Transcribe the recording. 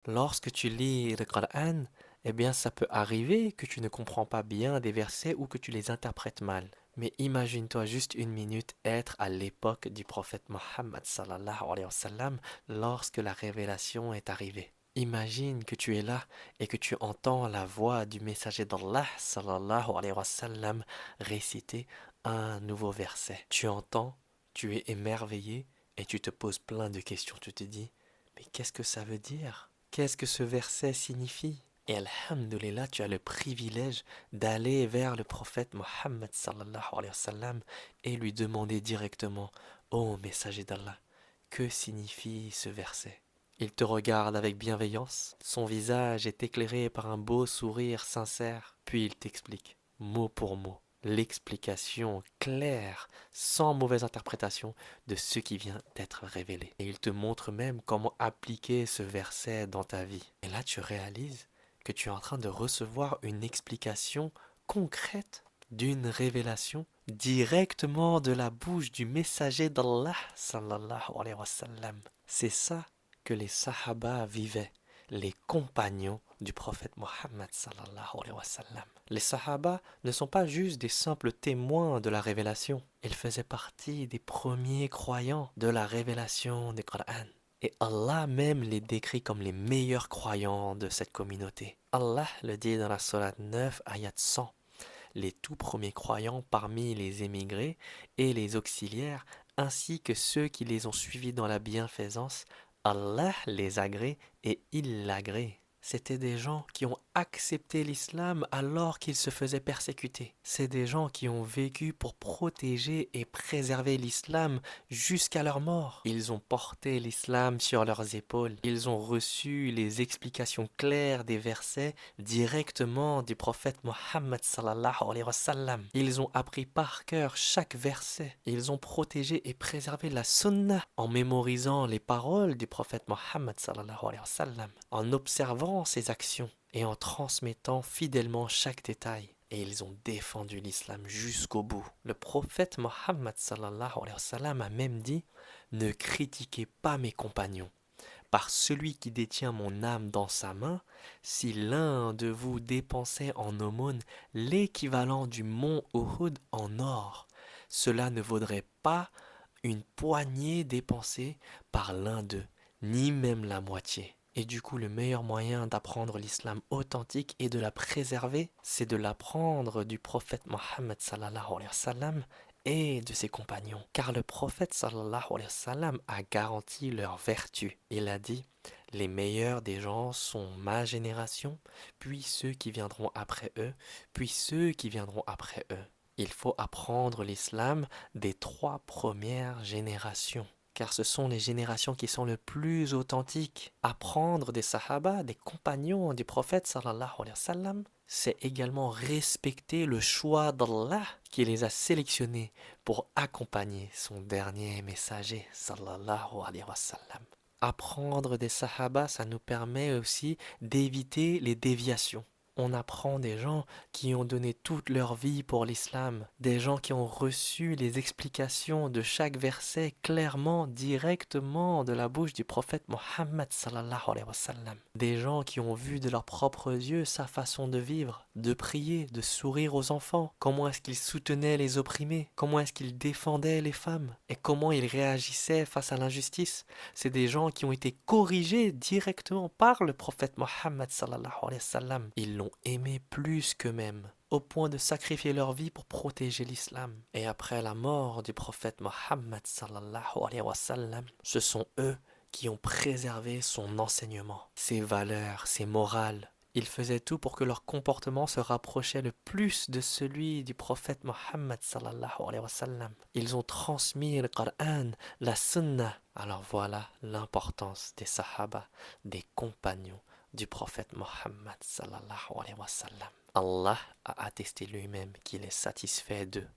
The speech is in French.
Lorsque tu lis le Coran, eh bien ça peut arriver que tu ne comprends pas bien des versets ou que tu les interprètes mal. Mais imagine-toi juste une minute être à l'époque du prophète Mohammed sallallahu alayhi wa sallam lorsque la révélation est arrivée. Imagine que tu es là et que tu entends la voix du messager d'Allah sallallahu alayhi wa sallam réciter un nouveau verset. Tu entends, tu es émerveillé et tu te poses plein de questions. Tu te dis, mais qu'est-ce que ça veut dire? Qu'est-ce que ce verset signifie? Et alhamdulillah, tu as le privilège d'aller vers le prophète Mohammed sallallahu alayhi wa sallam et lui demander directement, ô messager d'Allah, que signifie ce verset? Il te regarde avec bienveillance, son visage est éclairé par un beau sourire sincère, puis il t'explique, mot pour mot, l'explication claire, sans mauvaise interprétation, de ce qui vient d'être révélé. Et il te montre même comment appliquer ce verset dans ta vie. Et là, tu réalises que tu es en train de recevoir une explication concrète d'une révélation directement de la bouche du messager d'Allah sallallahu alayhi wa sallam. C'est ça que les Sahaba vivaient, les compagnons du prophète Mohammed sallallahu alayhi wa sallam. Les Sahaba ne sont pas juste des simples témoins de la révélation, ils faisaient partie des premiers croyants de la révélation du Coran. Et Allah même les décrit comme les meilleurs croyants de cette communauté. Allah le dit dans la sourate 9, ayat 100. Les tout premiers croyants parmi les émigrés et les auxiliaires, ainsi que ceux qui les ont suivis dans la bienfaisance, Allah les agrée et il l'agrée. C'étaient des gens qui ont accepté l'islam alors qu'ils se faisaient persécuter. C'est des gens qui ont vécu pour protéger et préserver l'islam jusqu'à leur mort. Ils ont porté l'islam sur leurs épaules. Ils ont reçu les explications claires des versets directement du prophète Mohammed sallallahu alayhi wa sallam. Ils ont appris par cœur chaque verset. Ils ont protégé et préservé la sunnah en mémorisant les paroles du prophète Mohammed sallallahu alayhi wa sallam, en observant ses actions et en transmettant fidèlement chaque détail. Et ils ont défendu l'islam jusqu'au bout. Le prophète Mohammed sallallahu alayhi wa sallam a même dit: ne critiquez pas mes compagnons. Par celui qui détient mon âme dans sa main, si l'un de vous dépensait en aumône l'équivalent du mont Uhud en or, cela ne vaudrait pas une poignée dépensée par l'un d'eux, ni même la moitié. Et du coup, le meilleur moyen d'apprendre l'islam authentique et de la préserver, c'est de l'apprendre du prophète Mohammed sallallahu alayhi wa sallam et de ses compagnons. Car le prophète sallallahu alayhi wa sallam a garanti leur vertu. Il a dit: les meilleurs des gens sont ma génération, puis ceux qui viendront après eux, puis ceux qui viendront après eux. Il faut apprendre l'islam des 3 premières générations, car ce sont les générations qui sont le plus authentiques. Apprendre des sahaba, des compagnons du prophète sallallahu alayhi wa sallam, c'est également respecter le choix d'Allah qui les a sélectionnés pour accompagner son dernier messager sallallahu alayhi wa sallam. Apprendre des sahaba, ça nous permet aussi d'éviter les déviations. On apprend des gens qui ont donné toute leur vie pour l'islam, des gens qui ont reçu les explications de chaque verset clairement, directement de la bouche du prophète Mohammed sallallahu alayhi wa sallam. Des gens qui ont vu de leurs propres yeux sa façon de vivre, de prier, de sourire aux enfants, comment est-ce qu'il soutenait les opprimés, comment est-ce qu'il défendait les femmes et comment il réagissait face à l'injustice. C'est des gens qui ont été corrigés directement par le prophète Mohammed sallallahu alayhi wa sallam. Ils l'ont aimé plus qu'eux-mêmes, au point de sacrifier leur vie pour protéger l'islam. Et après la mort du prophète Mohammed sallallahu alayhi wa sallam, ce sont eux qui ont préservé son enseignement, ses valeurs, ses morales. Ils faisaient tout pour que leur comportement se rapprochait le plus de celui du prophète Mohammed sallallahu alayhi wa sallam. Ils ont transmis le Coran, la Sunnah. Alors voilà l'importance des Sahaba, des compagnons du prophète Mohammed sallallahu alayhi wa sallam. Allah a attesté lui-même qu'il est satisfait d'eux.